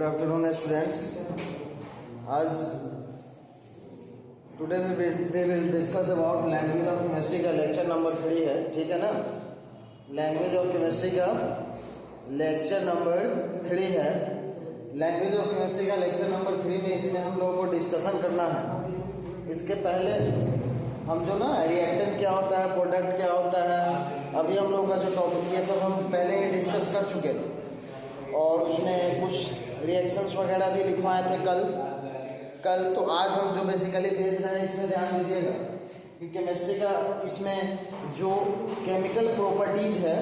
afternoon students. As today we will discuss about language of chemistry का lecture number 3 है, ठीक है ना। लैंग्वेज ऑफ केमिस्ट्री का लेक्चर नंबर 3 है। लैंग्वेज ऑफ केमिस्ट्री का लेक्चर नंबर 3 में इसमें हम लोगों को डिस्कशन करना है। इसके पहले हम जो ना रिएक्टेंट क्या होता है, प्रोडक्ट क्या होता है, अभी हम लोगों का जो टॉपिक ये सब हम पहले ही डिस्कस कर चुके थे और उसमें कुछ रिएक्शंस वगैरह भी लिखवाए थे कल। तो आज हम जो बेसिकली भेज रहे हैं इसमें ध्यान दीजिएगा कि केमिस्ट्री का इसमें जो केमिकल प्रॉपर्टीज है,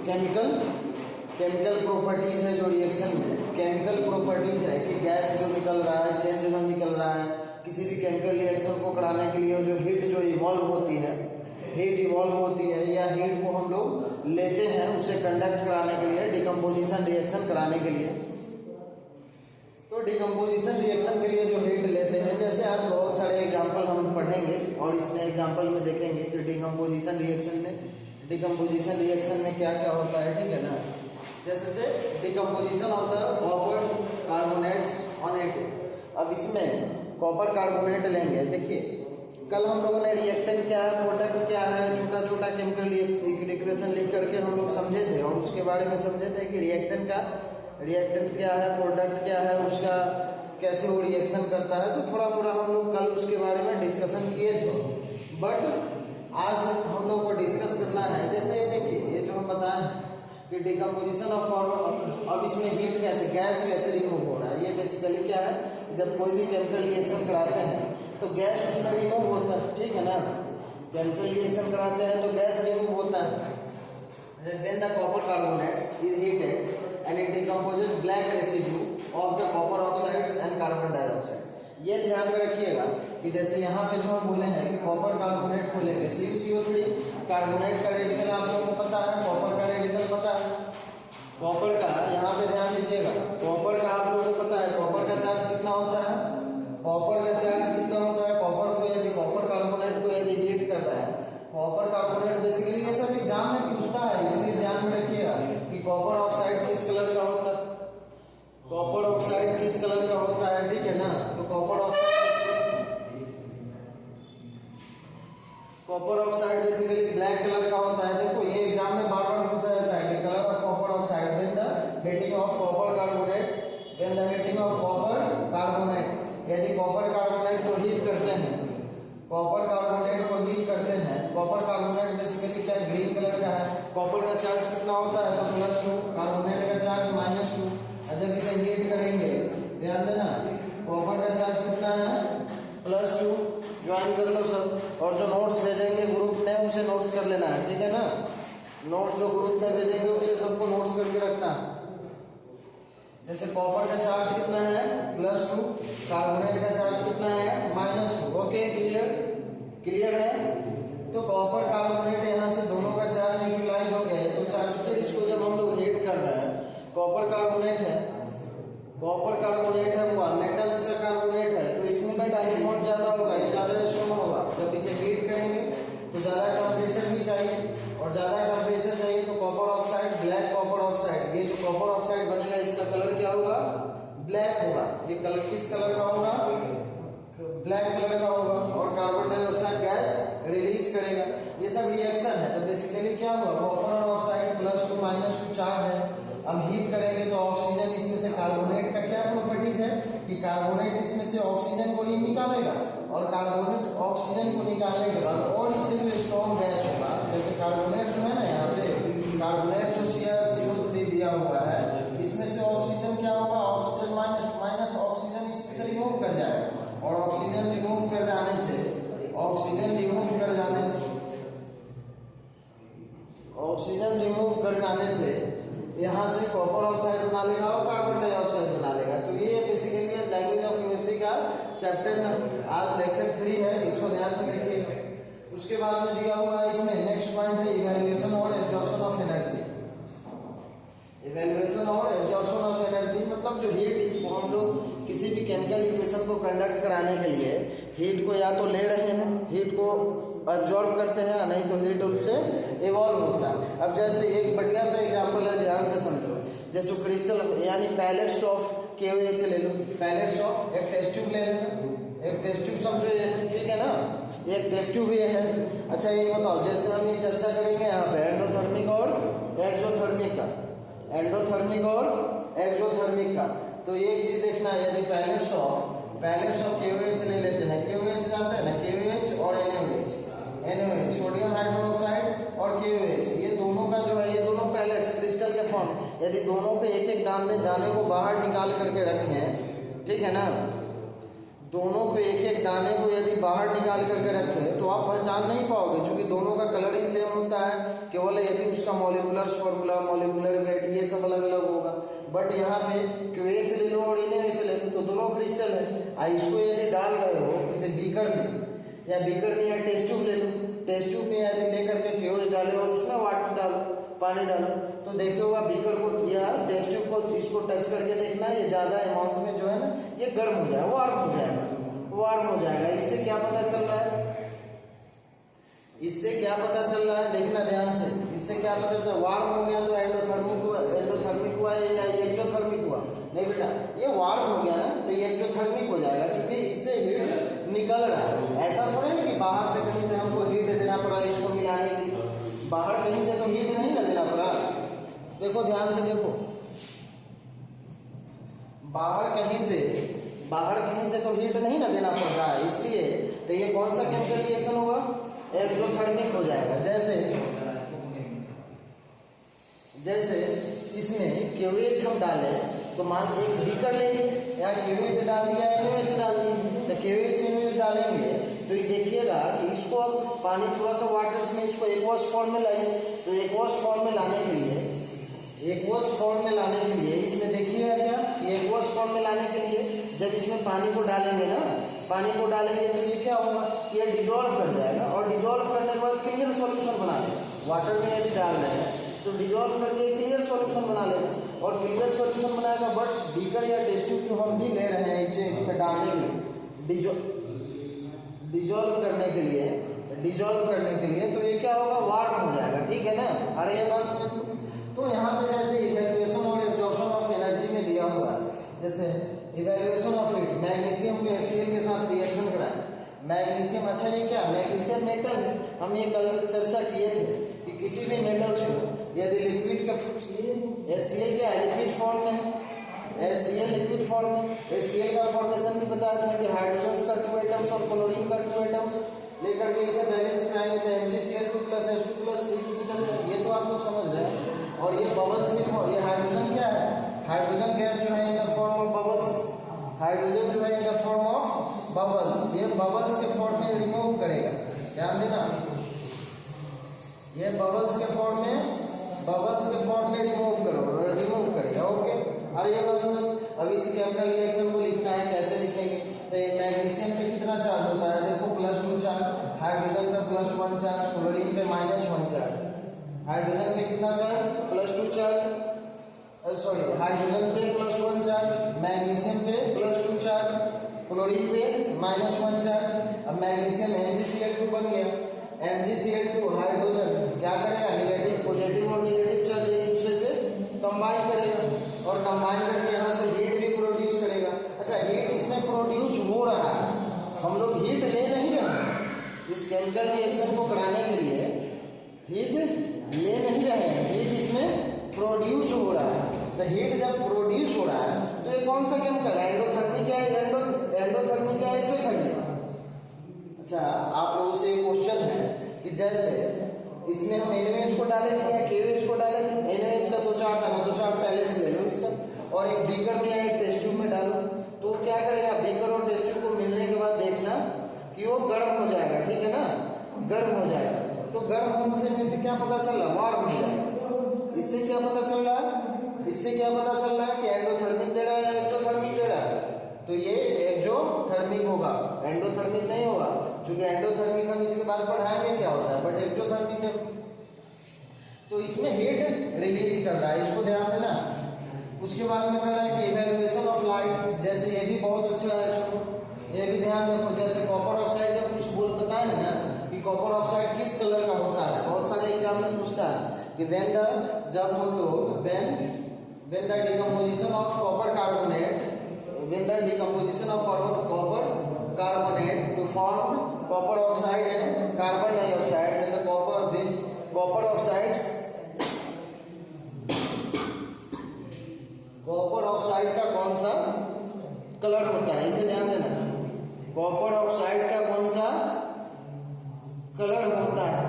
केमिकल प्रॉपर्टीज है जो रिएक्शन में केमिकल प्रॉपर्टीज है कि गैस जो निकल रहा है, चेंज जो निकल रहा है, किसी भी केमिकल रिएक्शन को कराने के लिए जो हीट जो इवॉल्व होती है, या हीट को हम लोग लेते हैं उसे कंडक्ट कराने के लिए, डिकम्पोजिशन रिएक्शन कराने के लिए। तो डिकम्पोजिशन रिएक्शन के लिए जो हीट लेते हैं, जैसे आज बहुत सारे एग्जांपल हम पढ़ेंगे और इसमें एग्जांपल में देखेंगे कि डिकम्पोजिशन रिएक्शन में क्या क्या होता है, ठीक है ना। जैसे से डिकम्पोजिशन होता है कॉपर कार्बोनेट्स ऑन इट। अब इसमें कॉपर कार्बोनेट लेंगे। देखिए कल हम लोगों ने रिएक्टेंट क्या है, प्रोडक्ट क्या है, छोटा छोटा केमिकल इक्वेशन लिख करके हम लोग समझे थे और उसके बारे में समझे थे कि रिएक्टेंट क्या है, प्रोडक्ट क्या है, उसका कैसे वो रिएक्शन करता है। तो थोड़ा मोड़ा हम लोग कल उसके बारे में डिस्कशन किए थे, बट आज हम लोग को डिस्कस करना है। जैसे देखिए ये जो हम बताएं कि डिकम्पोजिशन ऑफ कॉपर, अब इसमें हीट कैसे, गैस कैसे रिमूव हो रहा है। ये बेसिकली क्या है, जब कोई भी केमिकल रिएक्शन कराते हैं तो गैस उसमें रिमूव होता है, ठीक है ना। केमिकल रिएक्शन कराते हैं तो गैस रिमूव होता है। When the copper carbonates is heated and it decomposes black residue of the copper oxides and carbon dioxide। ये ध्यान में रखिएगा कि जैसे यहाँ पे जो हम बोले हैं कि कॉपर कार्बोनेट को लेंगे CuCO3, कार्बोनेट का रेडिकल आप लोगों को पता है, कॉपर का रेडिकल पता है। कॉपर का यहाँ पे ध्यान दीजिएगा, कॉपर का आप लोगों को पता है कॉपर का चार्ज कितना होता है, कॉपर को यदि कॉपर कार्बोनेट को यदि हीट कर रहा है, कॉपर कार्बोनेट बेसिकली ये सब एग्जाम में पूछता है, इसलिए ध्यान में रखिएगा कि कॉपर ऑक्साइड किस कलर का होता है, ठीक है ना। तो copper oxide basically black colour का होता है। देखो ये एग्जाम में बार बार पूछा जाता है कि colour of copper oxide when the heating of copper carbonate, यदि कॉपर कार्बोनेट को हीट करते हैं, कॉपर कार्बोनेट बेसिकली क्या ग्रीन कलर का है। कॉपर का चार्ज कितना होता है, तो +2, कार्बोनेट का चार्ज -2। और जब इसे हीट करेंगे, ध्यान देना, कॉपर का चार्ज कितना है +2। ज्वाइन कर लो सब, और जो नोट्स भेजेंगे ग्रुप में उसे नोट्स कर लेना है, ठीक है ना। नोट्स जो ग्रुप में भेजेंगे उसे सबको नोट्स करके रखना है। जैसे कॉपर का चार्ज कितना है +2, कार्बोनेट का चार्ज कितना है -2। ओके, क्लियर है। तो कॉपर कार्बोनेट यहाँ से दोनों का चार्ज न्यूट्रलाइज हो गया है, तो चार्ज फिर इसको जब हम लोग हीट कर रहे हैं, कॉपर कार्बोनेट है वो मेटल्स का कार्बोनेट है, तो इसमें में टाइम बहुत ज्यादा होगा, ये ज्यादा स्ट्रॉन्ग होगा। जब इसे हीट करेंगे तो ज्यादा टेम्परेचर भी चाहिए, और ज्यादा टेम्परेचर चाहिए तो copper oxide, black copper oxide, ये जो कॉपर ऑक्साइड बनेगा इसका कलर क्या होगा, ब्लैक होगा। ये कलर किस कलर का होगा, ब्लैक कलर का होगा, और कार्बन डाइऑक्साइड गैस रिलीज करेगा। ये सब रिएक्शन है। तो बेसिकली क्या हुआ, कॉपर और ऑक्साइड +2 -2 चार्ज है। अब हीट करेंगे तो ऑक्सीजन इसमें से, कार्बोनेट का क्या प्रॉपर्टीज है कि कार्बोनेट इसमें से ऑक्सीजन को ही निकालेगा, और कार्बोनेट ऑक्सीजन को निकालने के बाद और इससे जो स्ट्रॉन्ग गैस होगा, जैसे कार्बोनेट जो है ना, यहाँ पे कार्बोनेट जो CO3 दिया हुआ है, इसमें से ऑक्सीजन क्या होगा, ऑक्सीजन माइनस ऑक्सीजन इसमें से रिमूव कर जाएगा, और ऑक्सीजन रिमूव कर जाने से यहाँ से कॉपर ऑक्साइड बना लेगा और कार्बन डाइऑक्साइड बना लेगा। तो ये बेसिकली लैंग्वेज ऑफ केमिस्ट्री का चैप्टर आज लेक्चर 3 है, इसको ध्यान से देखिए। उसके बाद में दिया हुआ है इसमें नेक्स्ट पॉइंट है इवैल्यूएशन और एब्जॉर्प्शन ऑफ एनर्जी। मतलब जो हीट को हम लोग किसी भी केमिकल इक्वेशन को कंडक्ट कराने के लिए हीट को या तो ले रहे हैं, हीट को अब्जॉर्ब करते हैं, नहीं तो हीट उससे इवॉल्व होता है। अब जैसे एक बढ़िया सा एग्जांपल है, ध्यान से समझो। जैसे क्रिस्टल यानी पैलेट्स ऑफ KOH ले लो, पैलेट्स ऑफ एक टेस्ट ट्यूब ले लेना, एक टेस्ट ट्यूब समझो ये, ठीक है ना, एक टेस्ट ट्यूब ये है। अच्छा ये बताओ, जैसे हम ये चर्चा करेंगे यहाँ पे एंडोथर्मिक और एक्सोथर्मिक का, एंडोथर्मिक और एक्सोथर्मिक का, तो ये चीज देखना है। यदि पैलेट्स ऑफ KOH ले लेते हैं, KOH जानते हैं ना, KOH और NaOH, सोडियम हाइड्रोक्साइड और KOH, ये दोनों का जो है, ये दोनों पैलेट्स क्रिस्टल के फॉर्म, यदि दोनों पे एक एक दाने को बाहर निकाल करके रखें, ठीक है ना, दोनों को एक एक दाने को यदि बाहर निकाल करके रखें तो आप पहचान नहीं पाओगे, क्योंकि दोनों का कलर ही सेम होता है, केवल यदि उसका मॉलिक्यूलर फॉर्मूला, मॉलिक्यूलर वेट, ये सब अलग अलग होगा। बट यहाँ पे KOH ले लो और NaOH ले लो, तो दोनों क्रिस्टल है। इसको यदि डाल रहे हो किसी बीकर में या टेस्ट ट्यूब ले लो, टेस्ट ट्यूब में यदि लेकर के KOH डाले और उसमें वाटर डालो, पानी डालो, तो देखे होगा बीकर को या टेस्ट ट्यूब को, इसको टच करके देखना, ये ज़्यादा अमाउंट में जो है ना ये गर्म हो जाएगा, वार्म हो जाएगा। इससे क्या पता चल रहा है, इससे क्या पता चल रहा है, देखना ध्यान से, इससे क्या पता चल, वार्म हो गया तो एंडोथर्मिक हुआ या एक्सोथर्मिक हुआ, नहीं बेटा, ये वार्म हो गया ना तो ये एक्सोथर्मिक हो जाएगा, क्योंकि इससे हीट निकल रहा है। ऐसा थोड़ा है कि बाहर से कहीं से हमको हीट देना पड़ा इसको मिलाने के लिए, बाहर कहीं से तो हीट नहीं ना देना पड़ा। देखो ध्यान से देखो, बाहर कहीं से तो हीट नहीं ना देना पड़ रहा है, इसलिए तो ये कौन सा केमिकल रिएक्शन होगा, एक्सोथर्मिक हो जाएगा। जैसे इसमें KOH हम डाले तो मान एक बीकर ले लिए, या KOH डाल दिया, NaOH डाल दिया, तो KOH NaOH डालेंगे तो ये देखिएगा कि इसको अब पानी थोड़ा सा वाटर्स में इसको एक्वस फॉर्म में लाइए, तो एक्वस फॉर्म में लाने के लिए इसमें देखिएगा क्या, ये एक्वस फॉर्म में लाने के लिए जब इसमें पानी को डालेंगे तो ये क्या होगा, ये डिजोल्व कर जाएगा, और डिजोल्व करने के बाद क्लियर सॉल्यूशन बना लेगा। वाटर में यदि डाल रहे हैं तो डिजोल्व करके क्लियर सॉल्यूशन बना लेगा, और क्लियर सॉल्यूशन बनाएगा। बट बीकर या टेस्ट ट्यूब जो हम भी ले रहे हैं इसे इसमें डालने के लिए, डिजोल्व करने के लिए तो ये क्या होगा, वार्म हो जाएगा, ठीक है ना। अरे ये बात समझ। तो यहाँ पे जैसे इवैल्यूएशन और एब्जॉर्प्शन ऑफ एनर्जी में दिया हुआ है, जैसे इवैल्यूएशन ऑफ हीट, मैग्नीशियम को HCl के साथ रिएक्शन कराएं, मैग्नीशियम, अच्छा ये क्या, मैग्नीशियम मेटल है, हम ये कल चर्चा किए थे कि किसी भी मेटल्स को यदि लिक्विड का HCl क्या है, लिक्विड फॉर्म में है, HCl लिक्विड फॉर्म में, HCl का फॉर्मेशन भी बताते हैं कि हाइड्रोजन का 2 एटम्स और क्लोरीन का 2 एटम्स लेकर के इसे बैलेंस कराएंगे तो MgCl2 + H2 + H निकल जाएगा, ये तो आप लोग समझ रहे हैं। और ये बबल्स भी, ये हाइड्रोजन क्या है, हाइड्रोजन गैस जो है in the form of bubbles, hydrogen जो है in the form of bubbles, ये बबल्स के फॉर्म में रिमूव करेगा, ध्यान देना, ये बबल्स के फॉर्म में रिमूव करेगा, ओके। और ये बात समझ। अब इस केमिकल रिएक्शन को लिखना है, कैसे लिखेंगे, तो मैग्नीशियम पे कितना चार्ज होता है, देखो +2 चार्ज, हाइड्रोजन पे +1 चार्ज, क्लोरीन पे -1 चार्ज, हाइड्रोजन पे कितना चार्ज, +2 चार्ज, सॉरी हाइड्रोजन पे +1 चार्ज, मैग्नीशियम पे +2 चार्ज, क्लोरीन पे -1 चार्ज। अब मैग्नीशियम MgCl2 बन गया, MgCl2 हाइड्रोजन क्या करेगा, नेगेटिव, पॉजिटिव और नेगेटिव चार्ज एक दूसरे से कंबाइन करेगा, और कंबाइन करके यहाँ से हीट भी प्रोड्यूस करेगा। अच्छा, हीट इसमें प्रोड्यूस हो रहा है, हम लोग हीट ले नहीं रहे हैं, इस केमिकल रिएक्शन को कराने के लिए हीट ले नहीं रहे हैं, हीट इसमें प्रोड्यूस हो रहा है। तो हीट जब प्रोड्यूस हो रहा है तो ये कौन सा केमिकल है, एंडोथर्मिक है, एक्सोथर्मिक? अच्छा, आप लोगों से क्वेश्चन है कि जैसे इसमें हम NaOH को डाले थे या KOH को डाले थे, NaOH का 2-4 था ना, 2-4 पैलेट्स ले लो इसका, और एक बीकर में या एक टेस्ट ट्यूब में डालो, तो क्या करेगा, बीकर और टेस्ट ट्यूब को मिलने के बाद देखना कि वो गर्म हो जाएगा, ठीक है ना, गर्म हो जाएगा। तो गर्म होने से क्या पता चल रहा है, वार्म हो जाएगा। इससे क्या पता चल रहा है, कि एंडोथर्मिक दे रहा है या एक्सोथर्मिक दे रहा है, तो ये एक्सोथर्मिक होगा, एंडोथर्मिक नहीं होगा, क्योंकि एंडोथर्मिक हम इसके बाद पढ़ाएंगे क्या होता है, बट एक्सोथर्मिक है। तो इसमें हीट रिलीज कर रहा है, इसको ध्यान देना। उसके बाद में कह रहा है कि इवैल्यूएशन ऑफ लाइट, जैसे ये भी बहुत अच्छा है, सुनो ये भी ध्यान रखो। जैसे कॉपर ऑक्साइड का कुछ बोल बताए ना कि कॉपर ऑक्साइड किस कलर का होता है, बहुत सारे एग्जाम में पूछता है कि जब हम लोग when the decomposition of copper carbonate oxide का कौन सा कलर होता है, इसे ध्यान देना। कॉपर ऑक्साइड का कौन सा कलर होता है,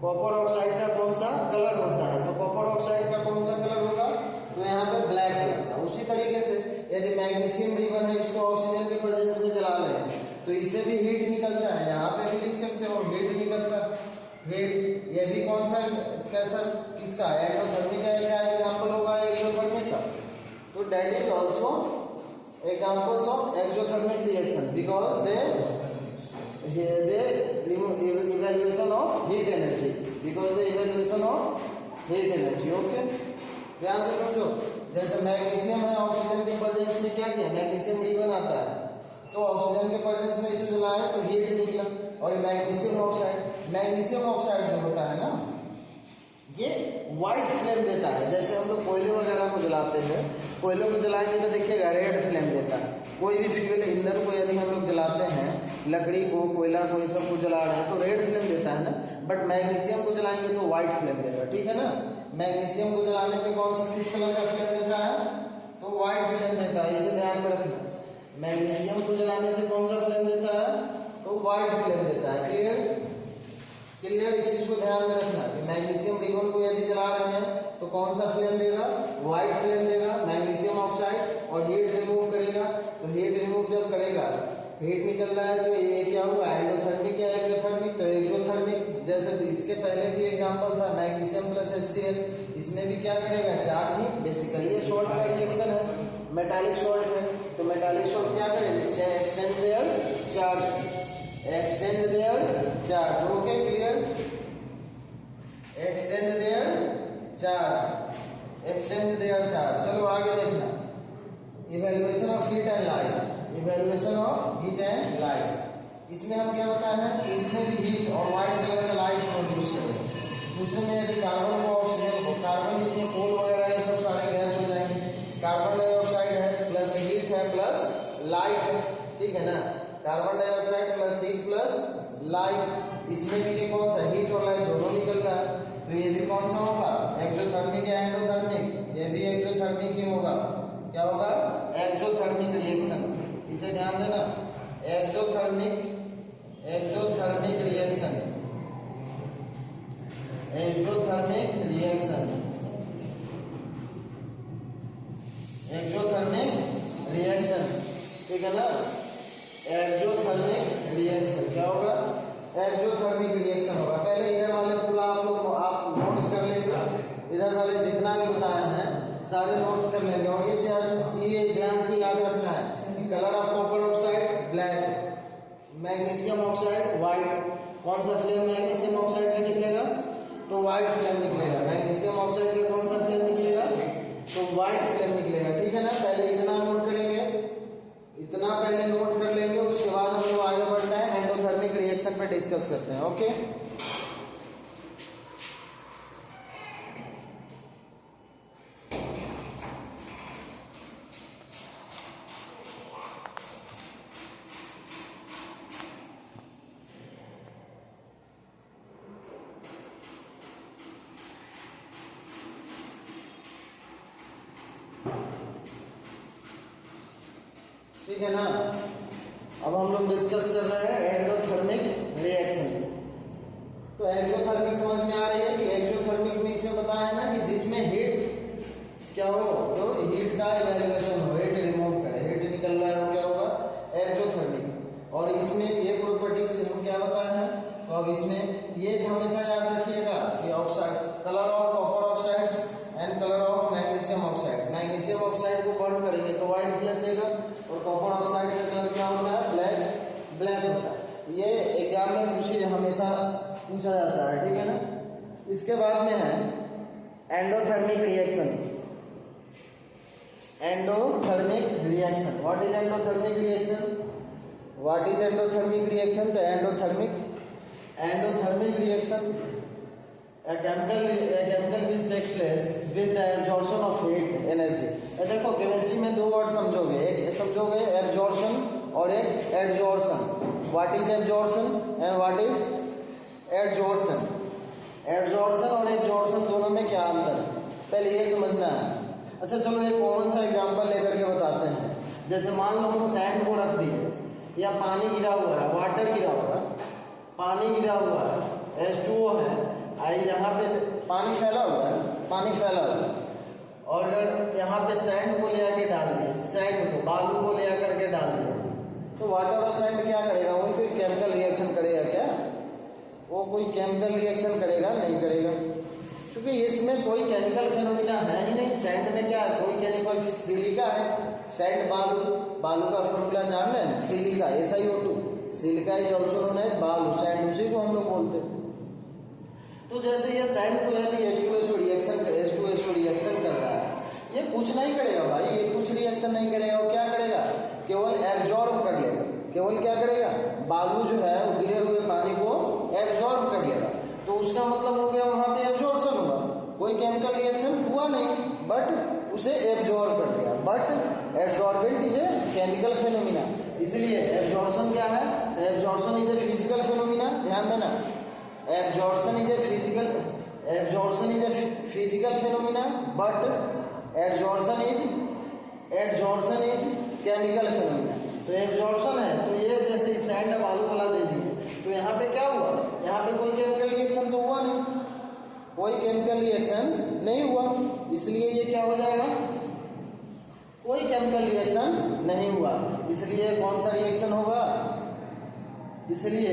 कॉपर ऑक्साइड का कौन सा कलर होता है, तो कॉपर ऑक्साइड का कौन सा कलर होगा, तो यहाँ पे ब्लैक कलर। उसी तरीके से यदि मैग्नीशियम रिबन है, इसको ऑक्सीजन के प्रेजेंस में जला रहे हैं तो इससे भी हीट निकलता है, यहाँ पे भी लिख सकते हो हीट निकलता है। हीट ये भी कौन सा कैसा किसका एक्सोथर्मिक का एग्जाम्पल होगा एक्सोथर्मिक का, तो that is also examples of exothermic reaction because they evaluation of heat energy, because the evaluation of heat energy। Okay, ध्यान से समझो। जैसे मैग्नीशियम है, ऑक्सीजन के प्रेजेंस में क्या किया, मैग्नीशियम रिबन आता है, तो ऑक्सीजन के प्रेजेंस में इसे जलाया तो हीट निकला। और मैग्नीशियम ऑक्साइड जो होता है ना, ये व्हाइट फ्लेम देता है। जैसे हम लोग कोयले वगैरह को जलाते हैं, कोयले को जलाएंगे तो देखिएगा रेड फ्लेम देता है। कोई भी फ्यूल ईंधन को यदि हम लोग जलाते हैं, लकड़ी को, कोयला को, ये सब को जला रहे हैं तो रेड फ्लेम देता है ना, बट मैग्नीशियम को जलाएंगे तो व्हाइट फ्लेम देगा, ठीक है ना। मैग्नीशियम को जलाने पे कौन सा किस कलर का फ्लेम देता है, तो व्हाइट फ्लेम देता है, इसे ध्यान में रखना। मैग्नीशियम को जलाने से कौन सा फ्लेम देता है, तो व्हाइट फ्लेम देता है। क्लियर, इस चीज को ध्यान में रखना कि मैग्नीशियम रिबन को यदि जला रहे हैं तो कौन सा फ्लेम देगा, व्हाइट फ्लेम देगा मैग्नीशियम ऑक्साइड, और हीट रिमूव करेगा। तो हीट रिमूव जब करेगा, हीट निकल रहा है तो ये क्या होगा, एंडोथर्मिक या एक्सोथर्मिक, तो एक्सोथर्मिक। जैसे इसके पहले भी एग्जांपल था मैग्नीशियम प्लस HCl, इसमें भी क्या करेगा, चार्ज ही, बेसिकली ये सॉल्ट का रिएक्शन है, मेटालिक सॉल्ट है, तो मेटालिक सॉल्ट क्या करेगा, exchange there charge, exchange their charge। okay clear, exchange their charge। चलो आगे देखना, evaluation of heat and light। इसमें हम क्या बताए हैं कि इसमें भी हीट और व्हाइट कलर का लाइट प्रोड्यूस करेगा। उसमें यदि कार्बन को ऑक्सीजन को, कार्बन इसमें कोल वगैरह ये सब सारे गैस हो जाएंगे, कार्बन डाइऑक्साइड है प्लस हीट है प्लस लाइट है, ठीक है ना। Carbon dioxide plus heat plus light, इसमें भी ये कौन सा, हीट और लाइट दोनों निकल रहा है, तो ये भी कौन सा होगा, एक्सोथर्मिक या एंडोथर्मिक, ये भी एक्सोथर्मिक ही होगा। क्या होगा, एक्सोथर्मिक रिएक्शन, इसे ध्यान देना। एक्सोथर्मिक रिएक्शन, ठीक है ना। एक्सोथर्मिक रिएक्शन क्या होगा, एक्सोथर्मिक रिएक्शन होगा। पहले इधर वाले पूरा आप नोट्स कर लेंगे, इधर वाले जितना भी बताए हैं सारे नोट्स कर लेंगे। और ये ध्यान से याद रखना है कि colour of copper oxide black, magnesium oxide white. कौन सा फ्लेम मैग्नीशियम ऑक्साइड का निकलेगा, तो व्हाइट फ्लेम निकलेगा। मैग्नीशियम ऑक्साइड का कौन सा फ्लेम निकलेगा, तो व्हाइट फ्लेम निकलेगा, ठीक है ना। पहले इतना नोट करेंगे, इतना पहले नोट कर लेंगे, उसके बाद हम लोग आगे बढ़ते हैं, एंडोथर्मिक रिएक्शन पे डिस्कस करते हैं। ओके, ठीक है ना। अब हम लोग डिस्कस कर रहे हैं एंडोथर्मिक रिएक्शन। तो एक्सोथर्मिक समझ में आ रही है कि एक्सोथर्मिक में इसमें बताया है ना कि जिसमें हीट क्या हो, तो हीट का इवैल्यूएशन हो, हीट रिमूव करे, हीट निकल रहा है, क्या होगा, एक्सोथर्मिक। और इसमें ये प्रॉपर्टीज हम क्या बताया है, तो अब इसमें ये हमेशा याद रखिएगा कि oxide, colour of copper oxides and colour of magnesium oxide. Magnesium oxide को बर्न करेंगे तो व्हाइट फ्लेम देगा, और कॉपर ऑक्साइड का कलर क्या होता है, ब्लैक होता है। ये एग्जाम में हमेशा पूछा जाता है, ठीक है ना। इसके बाद में है endothermic reaction. Endothermic reaction, what is endothermic reaction, what is endothermic reaction. तो endothermic reaction a chemical which takes place with the absorption of heat energy। देखो केमिस्ट्री में दो वर्ड समझोगे, एक समझोगे एब्जॉर्प्शन और एक adsorption. What is absorption and what is adsorption. Adsorption और एब्जॉर्प्शन दोनों में क्या अंतर है, पहले ये समझना है। अच्छा चलो एक कॉमन सा एग्जांपल लेकर के बताते हैं। जैसे मान लो हम सैंड को रख दिए या पानी गिरा हुआ है, वाटर गिरा हुआ है, पानी गिरा हुआ है, H2O है, आई यहाँ पे पानी फैला हुआ है, पानी फैला हुआ है, और अगर यहाँ पे सैंड को ले आके डाल दिए, सैंड को बालू को ले आकर के डाल दिए, तो वाटर और सैंड क्या करेगा? वो कोई केमिकल रिएक्शन करेगा क्या? वो कोई केमिकल रिएक्शन करेगा? नहीं करेगा, क्योंकि इसमें कोई केमिकल फिनोमिना है ही नहीं। सैंड में क्या है? कोई केमिकल, सिलिका है, सैंड बालू, बालू का फॉर्मूला जान रहे हैं, silica SiO2, silica is also known as बालू, सैंड उसी को हम लोग बोलते हैं। तो जैसे ये सैंड को यदि H2SO रिएक्शन कर रहा है, ये कुछ नहीं करेगा भाई, ये कुछ रिएक्शन नहीं करेगा। वो क्या करेगा? केवल एब्जॉर्ब कर लेगा। केवल क्या करेगा? बालू जो है वो गिरे हुए पानी को एब्जॉर्ब कर लेगा। तो उसका मतलब हो गया वहां पे एब्जॉर्प्शन हुआ, कोई केमिकल रिएक्शन हुआ नहीं, बट उसे एब्जॉर्ब कर लिया। But absorbent is a chemical phenomena, इसलिए एब्जॉर्प्शन क्या है? Absorption is a physical phenomena, ध्यान देना। Absorption is a physical phenomena, but absorption is chemical phenomena. तो एब्जॉर्प्शन है, तो ये जैसे सैंड अब आलू वाला दे दिए, तो यहाँ पे क्या हुआ? यहाँ पे कोई केमिकल रिएक्शन तो हुआ नहीं, कोई केमिकल रिएक्शन नहीं हुआ, इसलिए ये क्या हो जाएगा? कोई केमिकल रिएक्शन नहीं हुआ, इसलिए कौन सा रिएक्शन होगा? इसलिए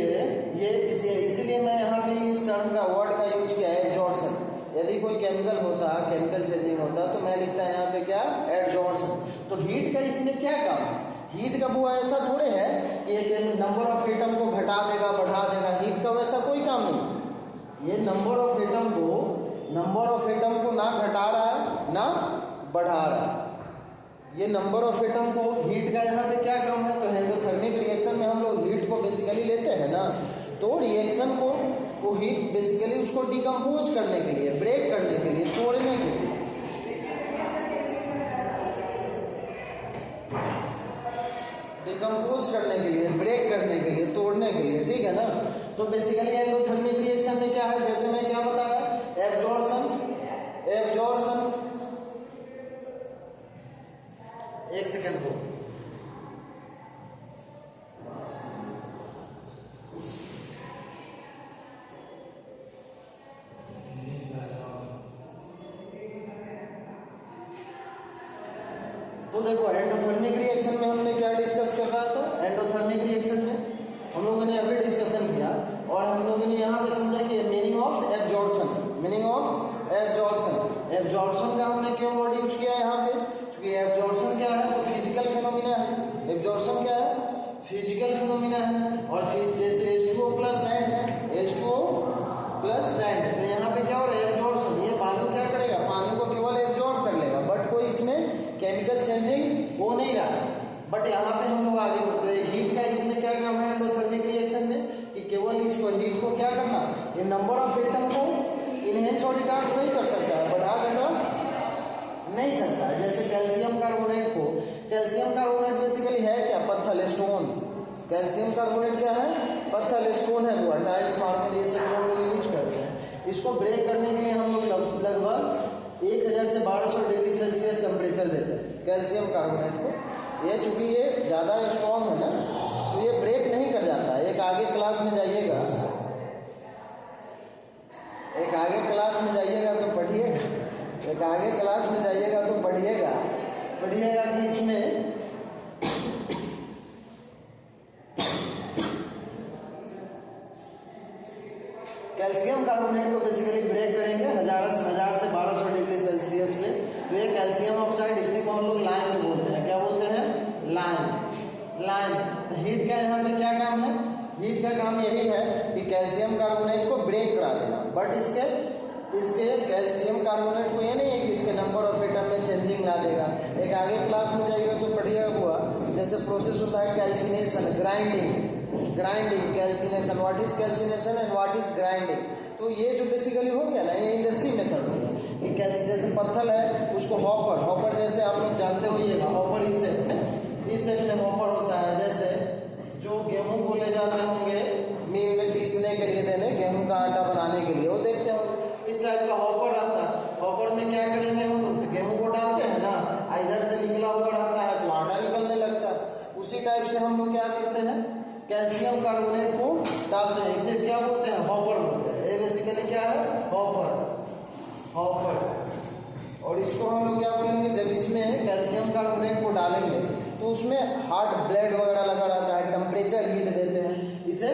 मैं यहाँ पे इस टर्म का वर्ड का यूज किया है एब्जॉर्प्शन। यदि कोई केमिकल होता, केमिकल चेंजिंग होता, तो मैं लिखता है यहाँ पे क्या? एब्जॉर्प्शन। तो हीट का इसमें क्या काम है? हीट का वो ऐसा थोड़े है कि एक नंबर ऑफ एटम को घटा देगा, बढ़ा देगा, हीट का वैसा कोई काम नहीं। ये नंबर ऑफ एटम को ना घटा रहा है ना बढ़ा रहा है। ये नंबर ऑफ एटम को, हीट का यहाँ पे क्या काम है? तो एंडोथर्मिक रिएक्शन में हम लोग हीट को बेसिकली लेते हैं ना, तो रिएक्शन को हीट बेसिकली उसको डिकम्पोज करने के लिए, ब्रेक करने के लिए, तोड़ने के लिए, डिकम्पोज करने के लिए, ब्रेक करने के लिए, तोड़ने के लिए, ठीक है ना। तो बेसिकली एंडोथर्मिक रिएक्शन में क्या है? जैसे मैं क्या बताया, एब्जॉर्प्शन। एक सेकेंड को तो देखो एंडोथर्मिक रिएक्शन में हमने क्या डिस्कस कर रहा था? एंडोथर्मिक रिएक्शन में हम लोगों ने अभी डिस्कशन किया, और हम लोगों ने यहाँ पे समझा कि मीनिंग ऑफ एब्जॉर्प्शन। एब्जॉर्प्शन का हमने क्यों वर्ड यूज किया यहाँ पे? क्योंकि एब्जॉर्प्शन क्या है? तो फिजिकल फिनोमिना है। एब्जॉर्प्शन क्या है? फिजिकल फिनोमिना है। और फिर जैसे H2O प्लस सैंड है, H2O प्लस सैंड, तो यहाँ पे क्या हो रहा है? एब्जॉर्प्शन। ये बालू क्या करेगा? पानी को केवल एब्जॉर्ब कर लेगा, बट कोई इसमें केमिकल चेंजिंग हो नहीं रहा। बट यहाँ पे हम लोग आगे बढ़ते हैं, हीट का इसमें क्या काम है एंडोथर्मिक रिएक्शन में? कि केवल इसको हीट को क्या करना? ये नंबर ऑफ एटम को इनहेंस और रिटार्ड नहीं कर सकता है, बढ़ा घटा नहीं सकता है। जैसे कैल्शियम कार्बोनेट बेसिकली है क्या? पत्थर, स्टोन। कैल्शियम कार्बोनेट क्या है? पत्थर, स्टोन है, वो टाइल्स, मार्बल, ये सब हम लोग यूज करते हैं। इसको ब्रेक करने के लिए हम लोग लगभग 1000 से 1200 डिग्री सेल्सियस टेम्परेचर देते हैं कैल्शियम कार्बोनेट को। ये चूंकि ये ज़्यादा स्ट्रॉन्ग है ना, तो ये ब्रेक नहीं कर जाता है। एक आगे क्लास में जाइएगा तो पढ़िएगा कि इसमें कैल्शियम कार्बोनेट को बेसिकली ब्रेक करेंगे 1000 से 1200 डिग्री सेल्सियस में। तो ये कैल्शियम ऑक्साइड, इसी को हम लोग लाइम बोलते हैं। क्या बोलते हैं? लाइम। हीट का यहाँ पे क्या काम है? हीट का काम यही है कि कैल्शियम कार्बोनेट को ब्रेक करा देना, बट इसके कैल्शियम कार्बोनेट को ये नहीं है कि इसके नंबर ऑफ एटम में चेंजिंग ला देगा। एक आगे क्लास में जाइएगा तो पढ़िएगा हुआ जैसे प्रोसेस होता है calcination, grinding, calcination. What is calcination and what is grinding? तो ये जो बेसिकली हो गया ना, ये इंडस्ट्री मेथड हो गया कि जैसे पत्थर है उसको हॉपर जैसे आप लोग जानते होइएगा, हॉपर इस सेट में हॉपर होता है। जैसे जो गेहूं को ले जाते होंगे मील में पीसने के लिए, देने गेहूं का आटा बनाने के लिए, वो देखते हो इस टाइप का हॉपर आता है। हॉपर में क्या करेंगे हम? गेहूं को डालते हैं टाइप से हम लोग क्या करते हैं, कैल्शियम कार्बोनेट को डालते हैं, इसे क्या बोलते हैं, हॉपर बोलते हैं। ये बेसिकली क्या है, हॉपर। और इसको हम लोग क्या बोलेंगे, जब इसमें कैल्शियम कार्बोनेट को डालेंगे तो उसमें हार्ट ब्लड वगैरह लगा रहता है, टेम्परेचर हीट देते हैं, इसे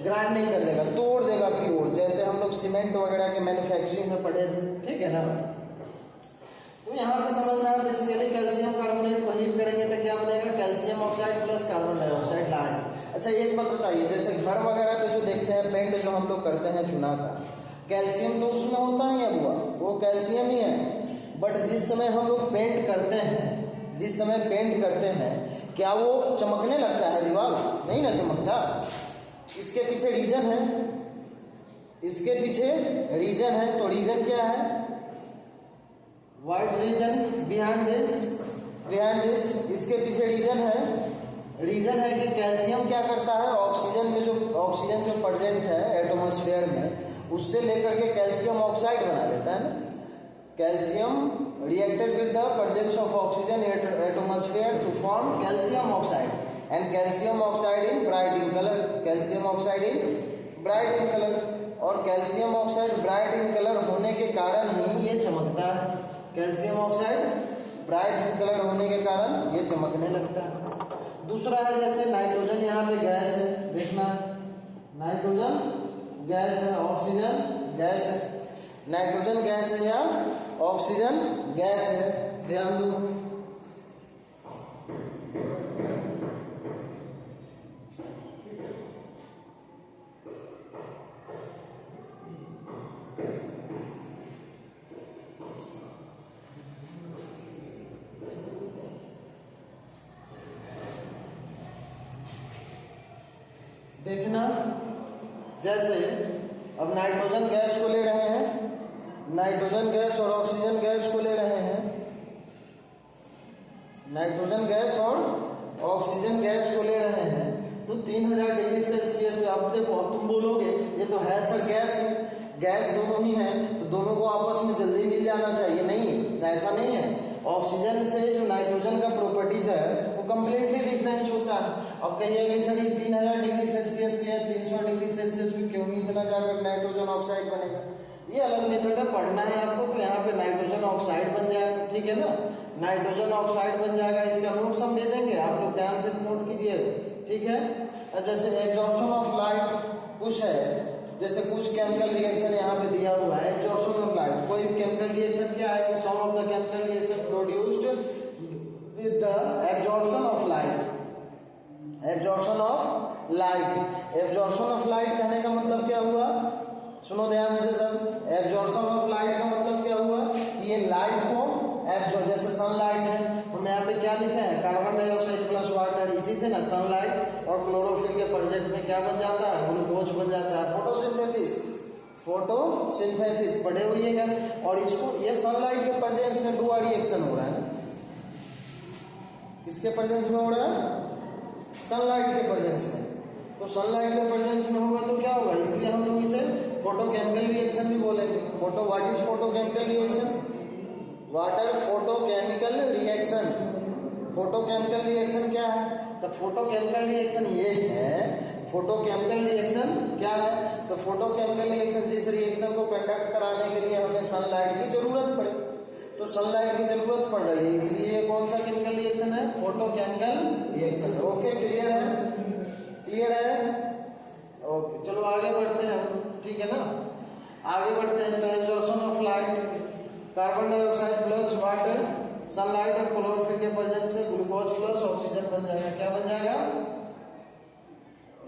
ग्राइंडिंग कर देगा, तोड़ देगा प्योर, जैसे हम लोग सीमेंट वगैरह के मैन्युफैक्चरिंग में पढ़े थे, ठीक है ना। तो यहाँ पे समझना है बेसिकली कैल्शियम कार्बोनेट को हीट करेंगे तो क्या बनेगा, calcium oxide plus carbon dioxide लाएंगे। अच्छा एक बात बताइए, जैसे घर वगैरह पे जो देखते हैं पेंट जो हम लोग करते हैं चुना का, कैल्शियम तो उसमें होता है या हुआ, वो कैल्शियम ही है। बट जिस समय हम लोग पेंट करते हैं, क्या वो चमकने लगता है दीवार, नहीं ना चमकता। इसके पीछे रीजन है, तो रीजन क्या है, व्हाट रीजन बिहाइंड दिस, इसके पीछे रीजन है कि कैल्शियम क्या करता है, ऑक्सीजन जो प्रेजेंट है एटमॉस्फेयर में, उससे लेकर के कैल्शियम ऑक्साइड बना लेता है ना। Calcium reacted with the presence of oxygen in atmosphere to form calcium oxide, and calcium oxide in bright in color, और calcium oxide bright in colour होने के कारण ही ये चमकता है, calcium oxide bright in colour होने के कारण ये चमकने लगता है। दूसरा है जैसे नाइट्रोजन, यहाँ पे गैस है, देखना नाइट्रोजन गैस है, ऑक्सीजन गैस है, नाइट्रोजन गैस है या ऑक्सीजन गैस है, ध्यान दो। देखना जैसे अब नाइट्रोजन गैस को ले रहे हैं, नाइट्रोजन गैस और ऑक्सीजन गैस को ले रहे हैं, नाइट्रोजन गैस और ऑक्सीजन गैस को ले रहे हैं, तो 3000 डिग्री सेल्सियस पे। अब देखो, अब तुम बोलोगे ये तो है सर गैस दोनों ही हैं, तो दोनों को आपस में जल्दी मिल जाना चाहिए, नहीं ऐसा नहीं है। ऑक्सीजन से जो नाइट्रोजन का प्रॉपर्टीज है वो कम्प्लीटली डिफरेंस होता है। अब कहिए कि सर 3000 डिग्री सेल्सियस पे है, 300 डिग्री सेल्सियस पे क्यों इतना जाकर नाइट्रोजन ऑक्साइड बनेगा, ये अलग मेथड है, पढ़ना है आपको। तो यहाँ पे नाइट्रोजन ऑक्साइड बन जाएगा, ठीक है ना, नाइट्रोजन ऑक्साइड बन जाएगा। इसका नोट्स हम भेजेंगे, आप लोग ध्यान से नोट कीजिएगा, ठीक है। जैसे एब्जॉर्प्शन ऑफ लाइट कुछ है, जैसे कुछ केमिकल रिएक्शन यहाँ पे दिया हुआ है, एब्जॉर्प्शन ऑफ लाइट। कोई केमिकल रिएक्शन क्या है कि some of the chemical reaction produced with the absorption of light, absorption of light कहने का मतलब क्या हुआ, सुनो ध्यान से सर, एब्जॉर्प्शन ऑफ लाइट का मतलब क्या हुआ, ये लाइट को एब्जॉर्ब, जैसे सनलाइट है, हमने यहाँ पे क्या लिखा है, कार्बन डाइऑक्साइड प्लस वाटर, इसी से ना सनलाइट और क्लोरोफिल के प्रेजेंट में क्या बन जाता है, ग्लूकोज बन जाता है, फोटोसिंथेसिस पढ़े हुइएगा। और इसको ये सनलाइट के प्रेजेंस में दो रिएक्शन हो रहा है ना, किसके प्रेजेंस में हो रहा है, सनलाइट के प्रेजेंस में। तो सनलाइट के प्रेजेंस में होगा तो क्या होगा, इसलिए हम लोग इसे फोटोकेमिकल रिएक्शन भी बोलेंगे। What is photochemical reaction, water photochemical reaction, photochemical reaction क्या है, तो फोटोकेमिकल रिएक्शन ये है, फोटोकेमिकल रिएक्शन क्या है, तो फोटोकेमिकल रिएक्शन जिस रिएक्शन को कंडक्ट कराने के लिए हमें सनलाइट की जरूरत पड़े, तो सनलाइट की जरूरत पड़ रही है, इसलिए कौन सा केमिकल रिएक्शन है, फोटोकेमिकल रिएक्शन। ओके, क्लियर है, ओके, चलो आगे बढ़ते हैं, ठीक है ना, आगे बढ़ते हैं। तो absorption of light, carbon dioxide plus water, sunlight और क्लोरोफिल के प्रेजेंस में ग्लूकोज प्लस ऑक्सीजन बन जाएगा, क्या बन जाएगा,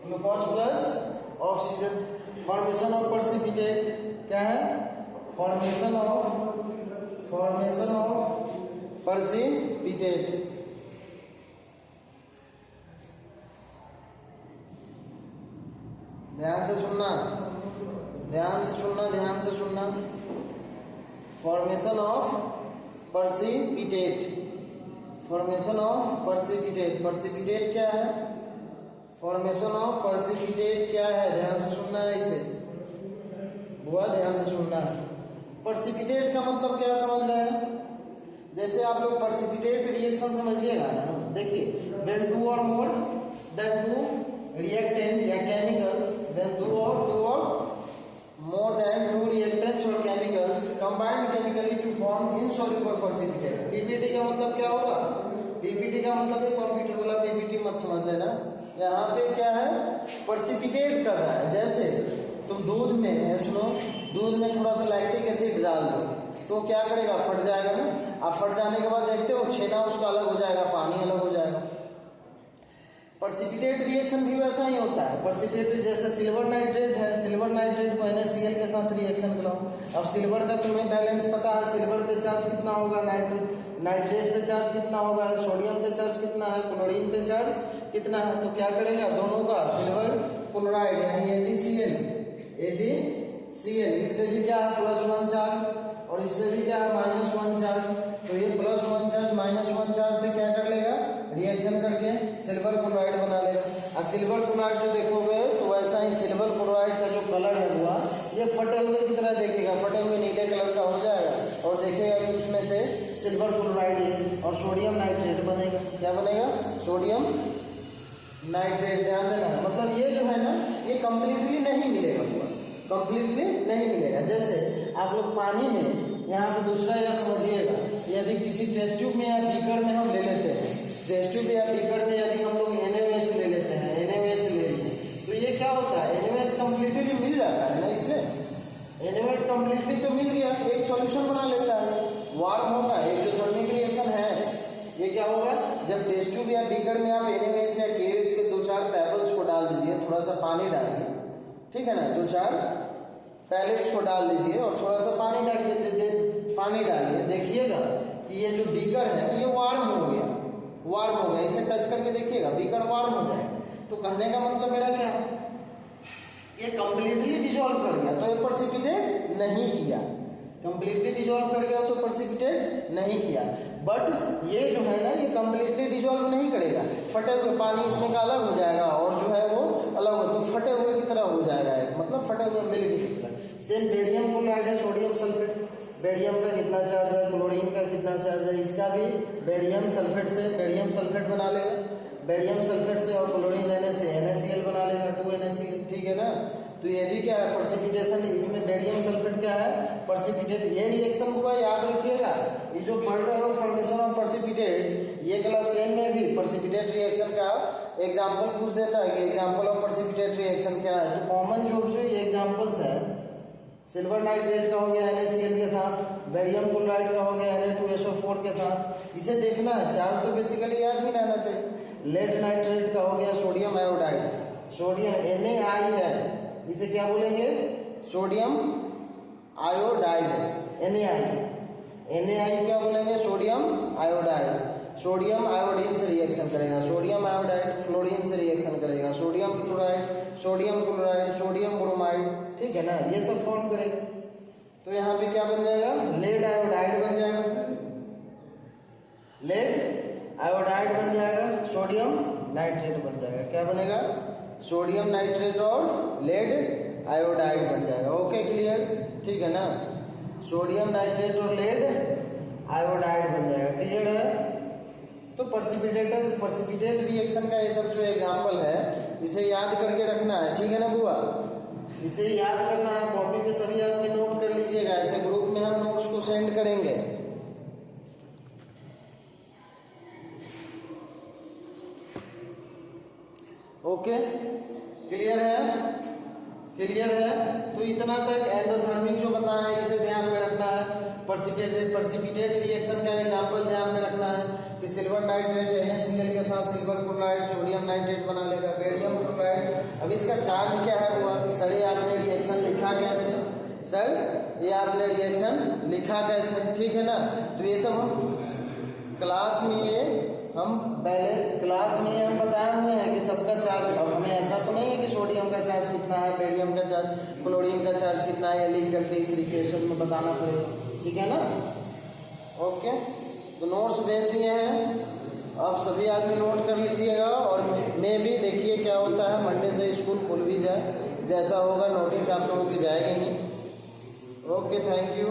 glucose plus oxygen. Formation of precipitate क्या है, फॉर्मेशन ऑफ प्रेसिपिटेट, ध्यान से सुनना, फॉर्मेशन ऑफ प्रेसिपिटेट क्या है, फॉर्मेशन ऑफ प्रेसिपिटेट क्या है, ध्यान से सुनना है इसे, हुआ ध्यान से सुनना। प्रेसिपिटेट का मतलब क्या समझ रहे हैं, जैसे आप लोग प्रेसिपिटेट रिएक्शन समझिएगा ना, देखिए when two or more that two reactant या chemicals when two or more than two reactants or chemicals combined chemically to form insoluble precipitate। PPT का मतलब क्या होगा? PPT का मतलब कंप्यूटर वाला PPT मत समझ लेना। यहाँ पे क्या है, precipitate कर रहा है। जैसे तुम दूध में सुनो, दूध में थोड़ा सा लैक्टिक एसिड डाल दो तो क्या करेगा, फट जाएगा ना। अब फट जाने के बाद देखते हो छेना उसका अलग हो जाएगा, पानी अलग हो जाएगा। प्रेसिपिटेट रिएक्शन भी वैसा ही होता है। प्रेसिपिटेट जैसे सिल्वर नाइट्रेट है, सिल्वर नाइट्रेट को NaCl के साथ रिएक्शन कराओ। अब सिल्वर का तुम्हें बैलेंस पता है, सिल्वर पे चार्ज कितना होगा, नाइट्रेट पे चार्ज कितना होगा, सोडियम पे चार्ज कितना है, क्लोरीन पे चार्ज कितना है। तो क्या करेगा, दोनों का सिल्वर क्लोराइड यानी AgCl, इस पे भी क्या है +1 चार्ज और इस पे भी क्या है -1 चार्ज। तो ये +1 चार्ज -1 चार्ज से क्या कर लेगा, रिएक्शन करके सिल्वर क्लोराइड बना लेगा। और सिल्वर क्लोराइड जो देखोगे तो वैसा ही सिल्वर क्लोराइड का जो कलर है हुआ, ये फटे हुए की तरह देखेगा, फटे हुए नीले कलर का हो जाएगा और देखेगा कि उसमें से सिल्वर क्लोराइड और सोडियम नाइट्रेट बनेगा। क्या बनेगा, सोडियम नाइट्रेट। ध्यान देना, मतलब ये जो है ना, ये कंप्लीटली नहीं मिलेगा, कंप्लीटली नहीं मिलेगा। जैसे आप लोग पानी में यहाँ पे दूसरा यह समझिएगा, यदि किसी टेस्ट ट्यूब में या बीकर में हम ले लेते हैं, टेस्ट ट्यूब या बीकर में यदि हम लोग NaOH ले लेते हैं, NaOH ले लेते हैं, तो ये क्या होता है, NaOH कंप्लीटली मिल जाता है ना, इसमें NaOH कंप्लीटली तो मिल गया, एक सॉल्यूशन बना लेता है, वार्म होगा, एक जो थर्मिक रिएक्शन है। ये क्या होगा, जब टेस्ट ट्यूब या बीकर में आप NaOH या KOH के 2-4 पैबल्स को डाल दीजिए, थोड़ा सा पानी डालिए, ठीक है ना, 2-4 पैलेट्स को डाल दीजिए और थोड़ा सा पानी डालिए, देखिएगा कि ये जो बीकर है ये वार्म हो गया, इसे टच करके देखिएगा, बीकर वार्म हो जाएगा। तो कहने का मतलब मेरा क्या है, ये कंप्लीटली डिसॉल्व कर गया तो ये प्रेसिपिटेट नहीं किया, कंप्लीटली डिसॉल्व कर गया तो प्रेसिपिटेट नहीं किया। बट ये जो है ना, ये कंप्लीटली डिसॉल्व नहीं करेगा, फटे हुए पानी इसमें का अलग हो जाएगा और जो है वो अलग हो, तो फटे हुए की तरह हो जाएगा, मतलब फटे हुए मिल्क की तरह। सेम बेरियम क्लोराइड है, सोडियम सल्फेट, बेरियम का कितना चार्ज है, क्लोरीन का कितना चार्ज है, इसका भी बेरियम सल्फेट से बेरियम सल्फेट बना लेगा, बेरियम सल्फेट से और क्लोरीन से NaCl बना लेगा, 2NaCl, ठीक है ना। तो ये भी क्या है, प्रेसिपिटेशन, इसमें बेरियम सल्फेट क्या है, प्रेसिपिटेट। ये रिएक्शन हुआ, याद रखिएगा, ये जो पढ़ रहे हो फॉर्मेशन ऑफ प्रेसिपिटेट, ये क्लास 10 में भी प्रेसिपिटेट रिएक्शन का एग्जाम्पल पूछ देता है कि एग्जाम्पल ऑफ प्रेसिपिटेट रिएक्शन क्या है। तो कॉमन जो ये एग्जाम्पल्स है, सिल्वर नाइट्रेट का हो गया NaCl के साथ, बेरियम क्लोराइड का हो गया Na2SO4 के साथ, इसे देखना है, चार्ज तो बेसिकली याद ही रहना चाहिए। लेड नाइट्रेट का हो गया सोडियम आयोडाइड, सोडियम Na है, इसे क्या बोलेंगे, सोडियम आयोडाइड, Na क्या बोलेंगे, सोडियम आयोडाइड। सोडियम आयोडीन से रिएक्शन करेगा, सोडियम आयोडाइड फ्लोरीन से रिएक्शन करेगा, sodium fluoride, sodium chloride, sodium bromide, ठीक है ना, ये सब फॉर्म करेगा। तो यहाँ पे क्या बन जाएगा, लेड आयोडाइड बन जाएगा, लेड आयोडाइड बन जाएगा, सोडियम नाइट्रेट बन जाएगा। क्या बनेगा, सोडियम नाइट्रेट और लेड आयोडाइड बन जाएगा। ओके, क्लियर, ठीक है ना, सोडियम नाइट्रेट और लेड आयोडाइड बन जाएगा, क्लियर है। तो प्रेसिपिटेट रिएक्शन का ये सब जो एग्जाम्पल है, इसे याद करके रखना है, ठीक है ना बुआ, इसे याद करना है, कॉपी पे सभी आदमी नोट कर लीजिएगा, ऐसे ग्रुप में हम नोट्स को सेंड करेंगे। ओके, क्लियर है, क्लियर है। तो इतना तक एंडोथर्मिक जो बताया है इसे ध्यान में रखना है। प्रेसिपिटेट रिएक्शन का एग्जाम्पल ध्यान में रखना है कि सिल्वर नाइट्रेट NaCl के साथ सिल्वर क्लोराइड सोडियम नाइट्रेट बना लेगा, बेरियम क्लोराइड। अब इसका चार्ज क्या है हुआ, सर ये आपने रिएक्शन लिखा कैसे, सर ये आपने रिएक्शन लिखा कैसे, ठीक है ना। तो ये सब हम क्लास में हम बताए हुए हैं कि सबका चार्ज। अब हमें ऐसा तो नहीं है कि सोडियम का चार्ज कितना है, बेरियम का चार्ज, क्लोरीन का चार्ज कितना है, लिख करके इस इक्वेशन में बताना पड़ेगा, ठीक है ना। ओके, तो नोट्स भेज दिए हैं, आप सभी आदमी नोट कर लीजिएगा। और मैं भी देखिए क्या होता है, मंडे से स्कूल खुल भी जाए, जैसा होगा नोटिस आप लोगों की जाएगी नहीं। Okay, thank you.